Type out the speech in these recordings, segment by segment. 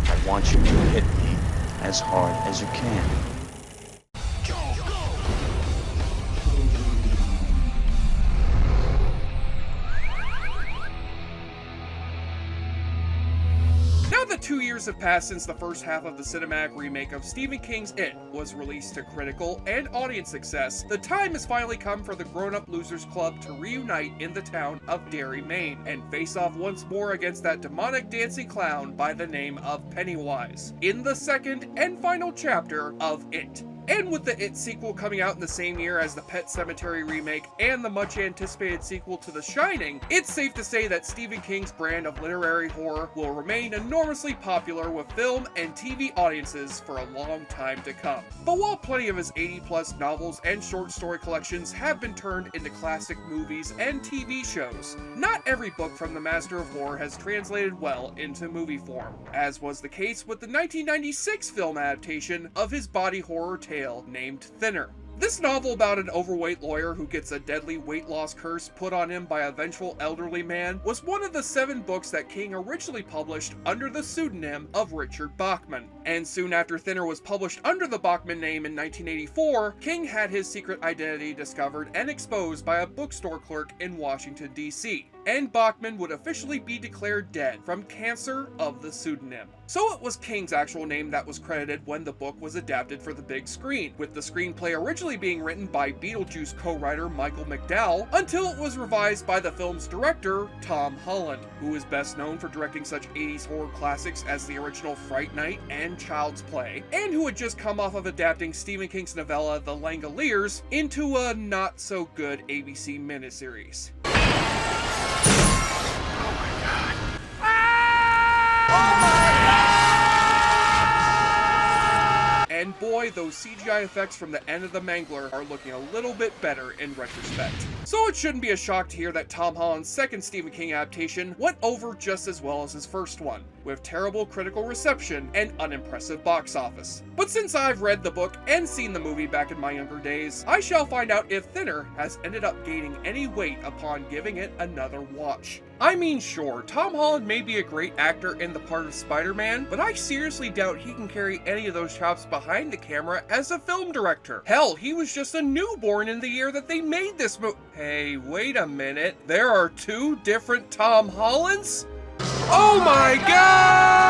I want you to hit me as hard as you can. Now that 2 years have passed since the first half of the cinematic remake of Stephen King's It was released to critical and audience success, the time has finally come for the Grown-Up Losers Club to reunite in the town of Derry, Maine, and face off once more against that demonic dancing clown by the name of Pennywise, in the second and final chapter of It. And with the It sequel coming out in the same year as the Pet Sematary remake and the much anticipated sequel to The Shining, it's safe to say that Stephen King's brand of literary horror will remain enormously popular with film and TV audiences for a long time to come. But while plenty of his 80-plus novels and short story collections have been turned into classic movies and TV shows, not every book from the master of horror has translated well into movie form, as was the case with the 1996 film adaptation of his body horror tale named Thinner. This novel about an overweight lawyer who gets a deadly weight loss curse put on him by a vengeful elderly man was one of the 7 books that King originally published under the pseudonym of Richard Bachman. And soon after Thinner was published under the Bachman name in 1984, King had his secret identity discovered and exposed by a bookstore clerk in Washington, D.C. And Bachman would officially be declared dead from cancer of the pseudonym. So it was King's actual name that was credited when the book was adapted for the big screen, with the screenplay originally being written by Beetlejuice co-writer Michael McDowell, until it was revised by the film's director, Tom Holland, who is best known for directing such 80s horror classics as the original Fright Night and Child's Play, and who had just come off of adapting Stephen King's novella The Langoliers into a not-so-good ABC miniseries. And boy, those CGI effects from the end of the Mangler are looking a little bit better in retrospect. So it shouldn't be a shock to hear that Tom Holland's second Stephen King adaptation went over just as well as his first one, with terrible critical reception and unimpressive box office. But since I've read the book and seen the movie back in my younger days, I shall find out if Thinner has ended up gaining any weight upon giving it another watch. I mean, sure, Tom Holland may be a great actor in the part of Spider-Man, but I seriously doubt he can carry any of those chops behind the camera as a film director. Hell, he was just a newborn in the year that they made this movie. Hey, wait a minute. There are 2 different Tom Hollands? Oh my god!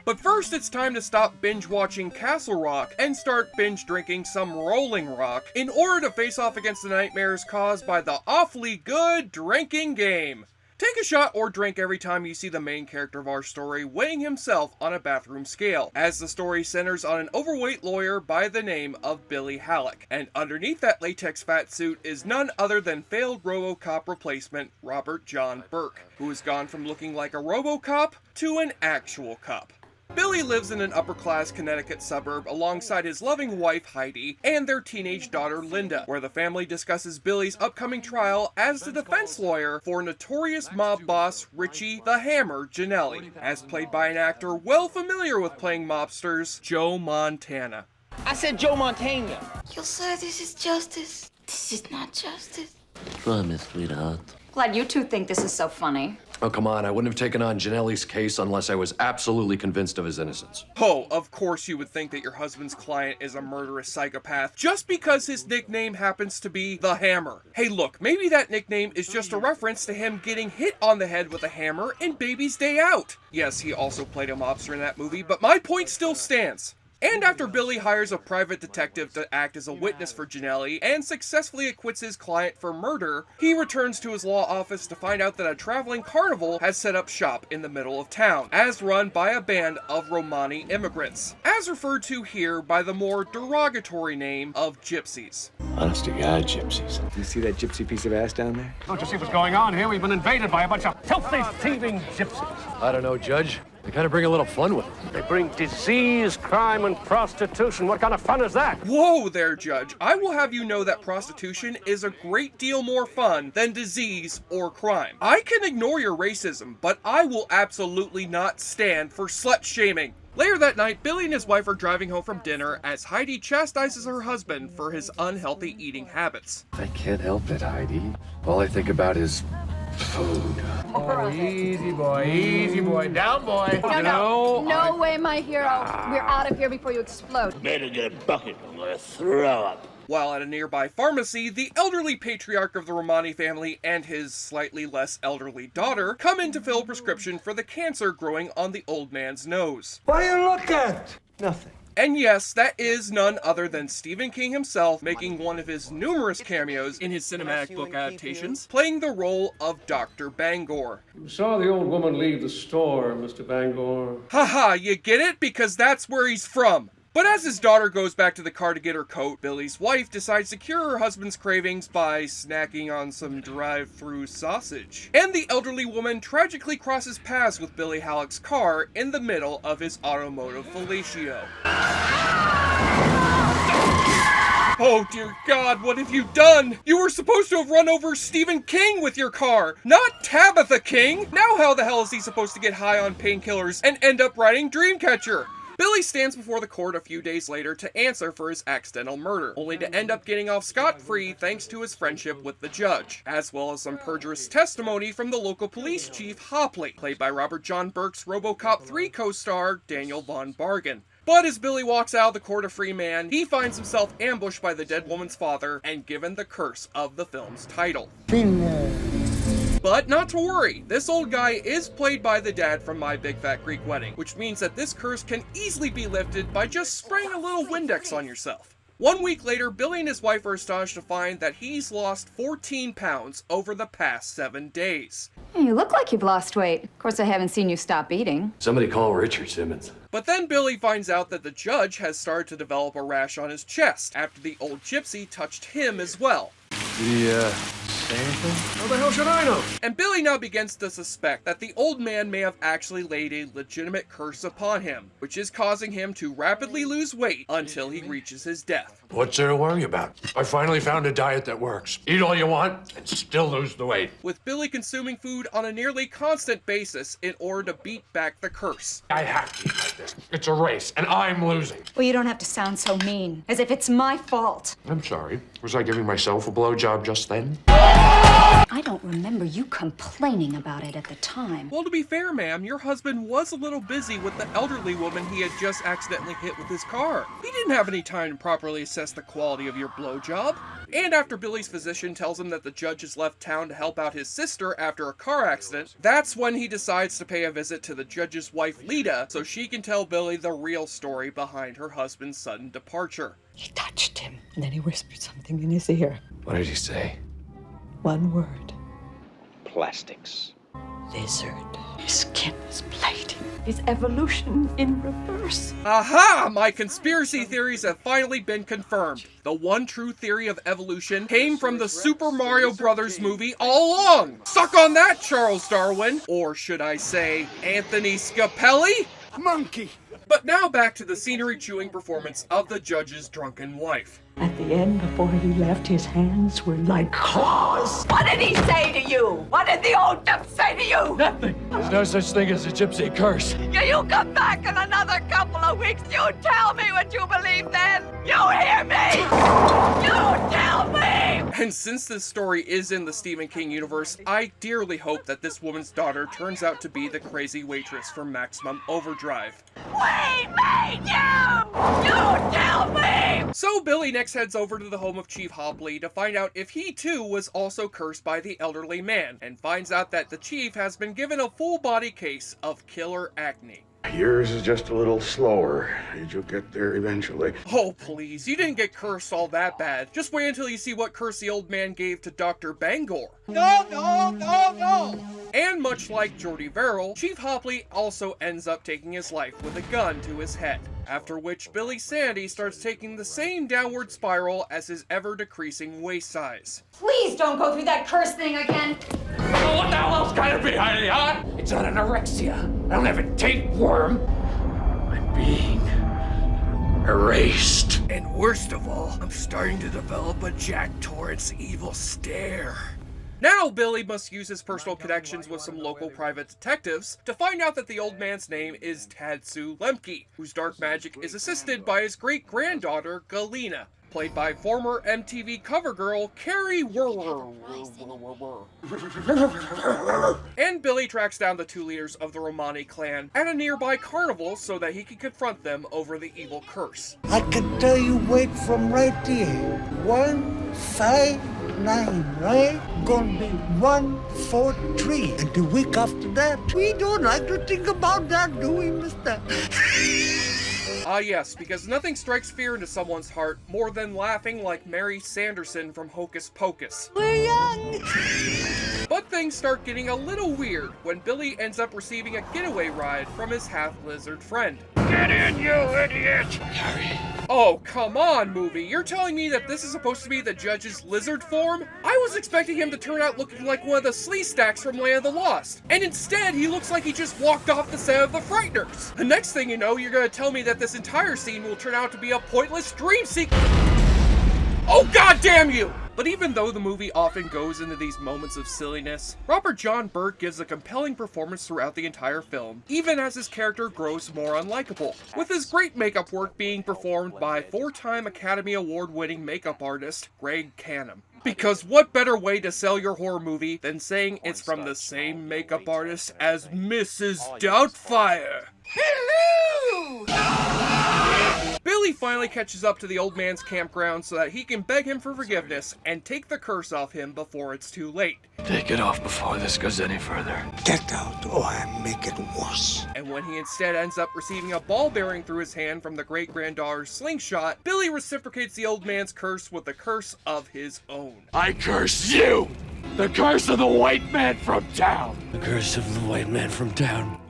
But first, it's time to stop binge-watching Castle Rock and start binge-drinking some Rolling Rock in order to face off against the nightmares caused by the awfully good drinking game. Take a shot or drink every time you see the main character of our story weighing himself on a bathroom scale, as the story centers on an overweight lawyer by the name of Billy Halleck, and underneath that latex fat suit is none other than failed RoboCop replacement Robert John Burke, who has gone from looking like a RoboCop to an actual cop. Billy lives in an upper-class Connecticut suburb alongside his loving wife Heidi and their teenage daughter Linda, where the family discusses Billy's upcoming trial as the defense lawyer for notorious mob boss Richie the Hammer Ginelli, as played by an actor well familiar with playing mobsters, Joe Montana. I said Joe Montana. You'll say this is justice. This is not justice. Try me, sweetheart. Glad you 2 think this is so funny. Oh, come on. I wouldn't have taken on Ginelli's case unless I was absolutely convinced of his innocence. Oh, of course you would think that your husband's client is a murderous psychopath just because his nickname happens to be the Hammer. Hey, look, maybe that nickname is just a reference to him getting hit on the head with a hammer in Baby's Day Out. Yes, he also played a mobster in that movie, but my point still stands. And after Billy hires a private detective to act as a witness for Ginelli and successfully acquits his client for murder, he returns to his law office to find out that a traveling carnival has set up shop in the middle of town, as run by a band of Romani immigrants, as referred to here by the more derogatory name of gypsies. Honest to God, gypsies. You see that gypsy piece of ass down there? Don't you see what's going on here? We've been invaded by a bunch of filthy, thieving gypsies. I don't know, Judge. They kind of bring a little fun with them. They bring disease, crime, and prostitution. What kind of fun is that? Whoa there, Judge. I will have you know that prostitution is a great deal more fun than disease or crime. I can ignore your racism, but I will absolutely not stand for slut-shaming. Later that night, Billy and his wife are driving home from dinner as Heidi chastises her husband for his unhealthy eating habits. I can't help it, Heidi. All I think about is Oh, easy boy, down boy. No way, my hero. We're out of here before you explode. Better get a bucket. I'm gonna throw up. While at a nearby pharmacy, the elderly patriarch of the Romani family and his slightly less elderly daughter come in to fill a prescription for the cancer growing on the old man's nose. What do you look at? Nothing. And yes, that is none other than Stephen King himself, making one of his numerous cameos in his cinematic book adaptations, playing the role of Dr. Bangor. You saw the old woman leave the store, Mr. Bangor. Haha, you get it? Because that's where he's from. But as his daughter goes back to the car to get her coat, Billy's wife decides to cure her husband's cravings by snacking on some drive-through sausage. And the elderly woman tragically crosses paths with Billy Halleck's car in the middle of his automotive fellatio. Oh dear God, what have you done? You were supposed to have run over Stephen King with your car, not Tabitha King! Now how the hell is he supposed to get high on painkillers and end up riding Dreamcatcher? Billy stands before the court a few days later to answer for his accidental murder, only to end up getting off scot-free thanks to his friendship with the judge, as well as some perjurious testimony from the local police chief Hopley, played by Robert John Burke's RoboCop 3 co-star Daniel Von Bargen. But as Billy walks out of the court a free man, he finds himself ambushed by the dead woman's father and given the curse of the film's title. But not to worry, this old guy is played by the dad from My Big Fat Greek Wedding, which means that this curse can easily be lifted by just spraying a little Windex on yourself. 1 week later, Billy and his wife are astonished to find that he's lost 14 pounds over the past 7 days. You look like you've lost weight. Of course, I haven't seen you stop eating. Somebody call Richard Simmons. But then Billy finds out that the judge has started to develop a rash on his chest after the old gypsy touched him as well. Say anything? How the hell should I know? And Billy now begins to suspect that the old man may have actually laid a legitimate curse upon him, which is causing him to rapidly lose weight until he reaches his death. What's there to worry about? I finally found a diet that works. Eat all you want and still lose the weight. With Billy consuming food on a nearly constant basis in order to beat back the curse. I have to eat like this. It's a race, and I'm losing. Well, you don't have to sound so mean, as if it's my fault. I'm sorry. Was I giving myself a blowjob just then? I don't remember you complaining about it at the time. Well, to be fair, ma'am, your husband was a little busy with the elderly woman he had just accidentally hit with his car. He didn't have any time to properly assess the quality of your blowjob. And after Billy's physician tells him that the judge has left town to help out his sister after a car accident, that's when he decides to pay a visit to the judge's wife, Lita, so she can tell Billy the real story behind her husband's sudden departure. He touched him, and then he whispered something in his ear. What did he say? One word. Plastics. Lizard. His skin was plating. His evolution in reverse. Aha! My conspiracy theories have finally been confirmed. The one true theory of evolution came from the Super Mario Brothers movie all along. Suck on that, Charles Darwin. Or should I say, Anthony Scapelli? Monkey! But now back to the scenery-chewing performance of the judge's drunken wife. At the end, before he left, his hands were like claws. What did he say to you? What did the old gypsy say to you? Nothing. There's no such thing as a gypsy curse. You come back in another couple of weeks. You tell me what you believe then. You hear me? You tell me! And since this story is in the Stephen King universe, I dearly hope that this woman's daughter turns out to be the crazy waitress from Maximum Overdrive. We made you! You tell me! So Billy next heads over to the home of Chief Hopley to find out if he too was also cursed by the elderly man, and finds out that the chief has been given a full body case of killer acne. Yours is just a little slower. You'll get there eventually. Oh please, you didn't get cursed all that bad. Just wait until you see what curse the old man gave to Dr. Bangor. No! And much like Jordy Verrill, Chief Hopley also ends up taking his life with a gun to his head. After which Billy's sanity starts taking the same downward spiral as his ever-decreasing waist size. Please don't go through that curse thing again. Oh, what the hell else can it be, honey, huh? It's not anorexia. I don't have a tapeworm. I'm being erased. And worst of all, I'm starting to develop a Jack Torrance evil stare. Now Billy must use his personal connections with some local private detectives to find out that the old man's name is Tatsu Lemke, whose dark magic is assisted by his great-granddaughter, Galena, played by former MTV cover girl Carrie And Billy tracks down the two leaders of the Romani clan at a nearby carnival so that he can confront them over the evil curse. I can tell you weight from right here. 159, right? Gonna be 143. And the week after that, we don't like to think about that, do we, mister? Ah yes, because nothing strikes fear into someone's heart more than laughing like Mary Sanderson from Hocus Pocus. We're young. But things start getting a little weird when Billy ends up receiving a getaway ride from his half-lizard friend. Get in, you idiot! Harry. Oh, come on, movie. You're telling me that this is supposed to be the judge's lizard form? I was expecting him to turn out looking like one of the slee stacks from Land of the Lost. And instead, he looks like he just walked off the set of The Frighteners. The next thing you know, you're gonna tell me that this entire scene will turn out to be a pointless dream sequence. Oh, god damn you! But even though the movie often goes into these moments of silliness, Robert John Burke gives a compelling performance throughout the entire film, even as his character grows more unlikable, with his great makeup work being performed by four-time Academy Award-winning makeup artist Greg Canham. Because what better way to sell your horror movie than saying it's from the same makeup artist as Mrs. Doubtfire? Hello! Billy finally catches up to the old man's campground so that he can beg him for forgiveness and take the curse off him before it's too late. Take it off before this goes any further. Get out or I make it worse. And when he instead ends up receiving a ball bearing through his hand from the great-granddaughter's slingshot, Billy reciprocates the old man's curse with the curse of his own. I curse you! The curse of the white man from town! The curse of the white man from town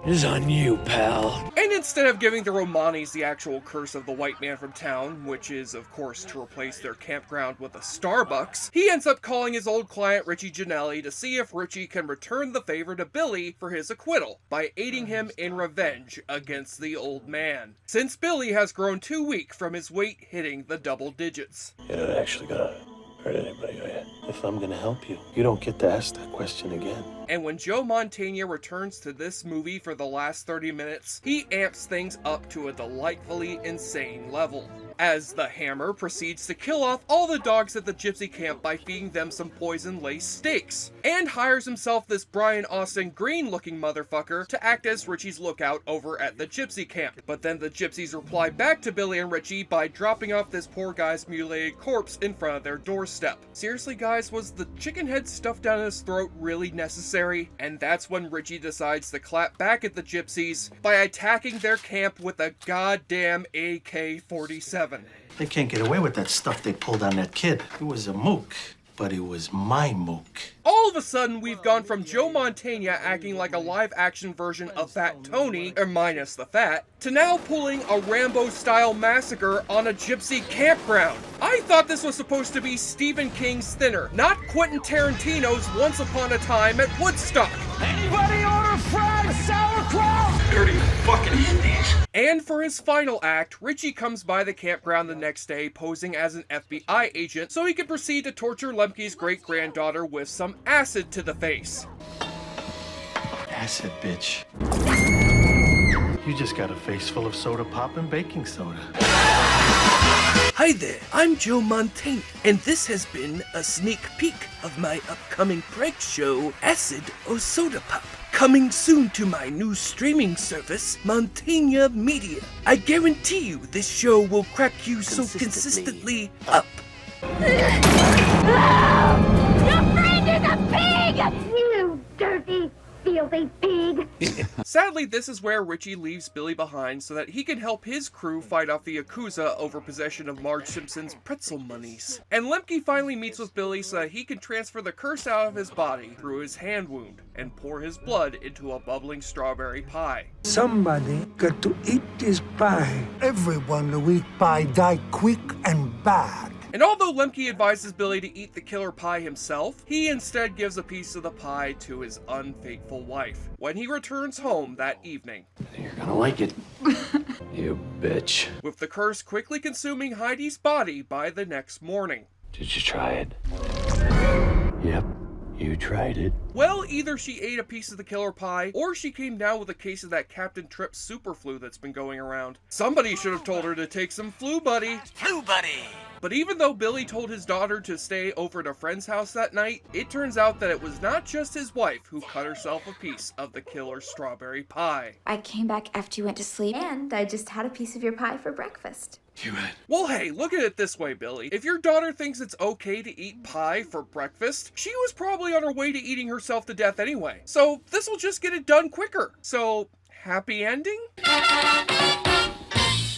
is on you, pal. And instead of giving the Romanis the actual curse of the white man from town, which is, of course, to replace their campground with a Starbucks, he ends up calling his old client Richie Ginelli to see if Richie can return the favor to Billy for his acquittal by aiding him in revenge against the old man, since Billy has grown too weak from his weight hitting the double digits. You're not actually gonna hurt anybody, are you? If I'm gonna help you, you don't get to ask that question again. And when Joe Mantegna returns to this movie for the last 30 minutes, he amps things up to a delightfully insane level, as the Hammer proceeds to kill off all the dogs at the gypsy camp by feeding them some poison-laced steaks, and hires himself this Brian Austin Green-looking motherfucker to act as Richie's lookout over at the gypsy camp. But then the gypsies reply back to Billy and Richie by dropping off this poor guy's mutilated corpse in front of their doorstep. Seriously guys, was the chicken head stuffed down his throat really necessary? And that's when Richie decides to clap back at the gypsies by attacking their camp with a goddamn AK-47. They can't get away with that stuff they pulled on that kid. It was a mook, but it was my mook. All of a sudden, we've gone from Joe Mantegna acting like a live-action version of Fat Tony, or minus the fat, to now pulling a Rambo-style massacre on a gypsy campground. I thought this was supposed to be Stephen King's Thinner, not Quentin Tarantino's Once Upon a Time at Woodstock. Anybody order fried sauerkraut? Dirty fucking Indians. And for his final act, Richie comes by the campground the next day posing as an FBI agent so he can proceed to torture Lemke's great-granddaughter with some acid to the face. Acid, bitch. You just got a face full of soda pop and baking soda. Hi there, I'm Joe Mantegna, and this has been a sneak peek of my upcoming prank show, Acid or Soda Pop, coming soon to my new streaming service, Mantegna Media. I guarantee you this show will crack you so consistently up. Your friend is a pig! You dirty, filthy pig! Sadly, this is where Richie leaves Billy behind so that he can help his crew fight off the Yakuza over possession of Marge Simpson's pretzel monies. And Lemke finally meets with Billy so that he can transfer the curse out of his body through his hand wound and pour his blood into a bubbling strawberry pie. Somebody got to eat this pie. Everyone who eat pie die quick and bad. And although Lemke advises Billy to eat the killer pie himself, he instead gives a piece of the pie to his unfaithful wife when he returns home that evening. You're gonna like it. You bitch. With the curse quickly consuming Heidi's body by the next morning. Did you try it? Yep. You tried it? Well, either she ate a piece of the killer pie, or she came down with a case of that Captain Tripp super flu that's been going around. Somebody should have told her to take some Flu Buddy. Flu Buddy! But even though Billy told his daughter to stay over at a friend's house that night, it turns out that it was not just his wife who cut herself a piece of the killer's strawberry pie. I came back after you went to sleep, and I just had a piece of your pie for breakfast. Well, hey, look at it this way, Billy. If your daughter thinks it's okay to eat pie for breakfast, she was probably on her way to eating herself to death anyway. So this will just get it done quicker. So, happy ending?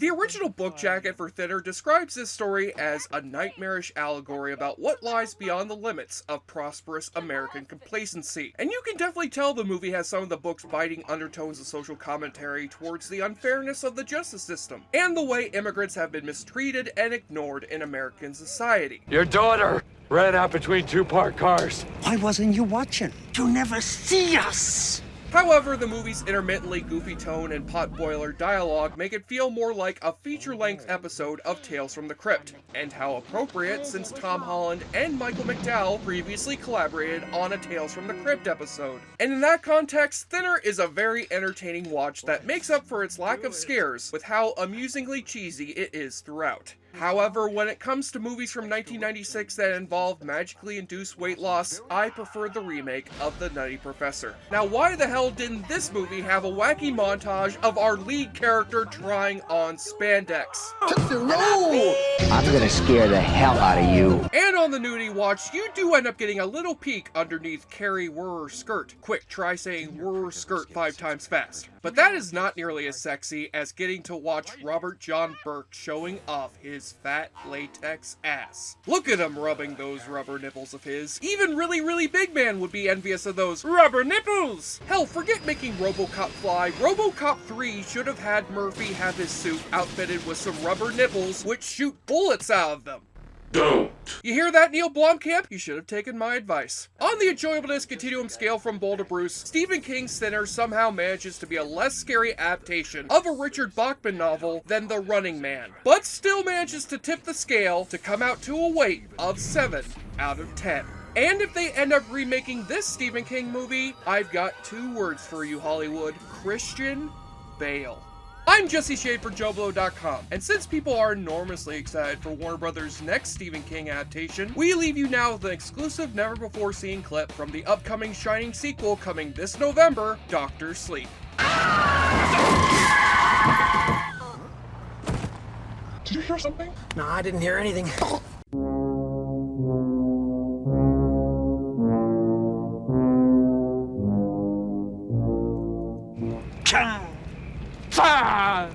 The original book jacket for Thinner describes this story as a nightmarish allegory about what lies beyond the limits of prosperous American complacency. And you can definitely tell the movie has some of the book's biting undertones of social commentary towards the unfairness of the justice system, and the way immigrants have been mistreated and ignored in American society. Your daughter ran out between two parked cars. Why wasn't you watching? You never see us. However, the movie's intermittently goofy tone and potboiler dialogue make it feel more like a feature-length episode of Tales from the Crypt, and how appropriate since Tom Holland and Michael McDowell previously collaborated on a Tales from the Crypt episode. And in that context, Thinner is a very entertaining watch that makes up for its lack of scares with how amusingly cheesy it is throughout. However, when it comes to movies from 1996 that involve magically induced weight loss, I prefer the remake of The Nutty Professor. Now, why the hell didn't this movie have a wacky montage of our lead character trying on spandex? No! I'm gonna scare the hell out of you. And on the nudie watch, you do end up getting a little peek underneath Carrie Wurrer's skirt. Quick, try saying Wurrer's skirt 5 times fast. But that is not nearly as sexy as getting to watch Robert John Burke showing off his fat latex ass. Look at him rubbing those rubber nipples of his. Even really big man would be envious of those rubber nipples. Hell, forget making RoboCop fly. RoboCop 3 should have had Murphy have his suit outfitted with some rubber nipples which shoot bullets out of them. Don't. You hear that, Neil Blomkamp? You should have taken my advice. On the enjoyableness continuum scale from Bull to Bruce, Stephen King's Thinner somehow manages to be a less scary adaptation of a Richard Bachman novel than The Running Man, but still manages to tip the scale to come out to a weight of 7 out of 10. And if they end up remaking this Stephen King movie, I've got 2 words for you, Hollywood: Christian Bale. I'm Jesse Shade for JoBlo.com, and since people are enormously excited for Warner Brothers' next Stephen King adaptation, we leave you now with an exclusive never-before-seen clip from the upcoming Shining sequel coming this November, Dr. Sleep. Did you hear something? No, I didn't hear anything. Ah!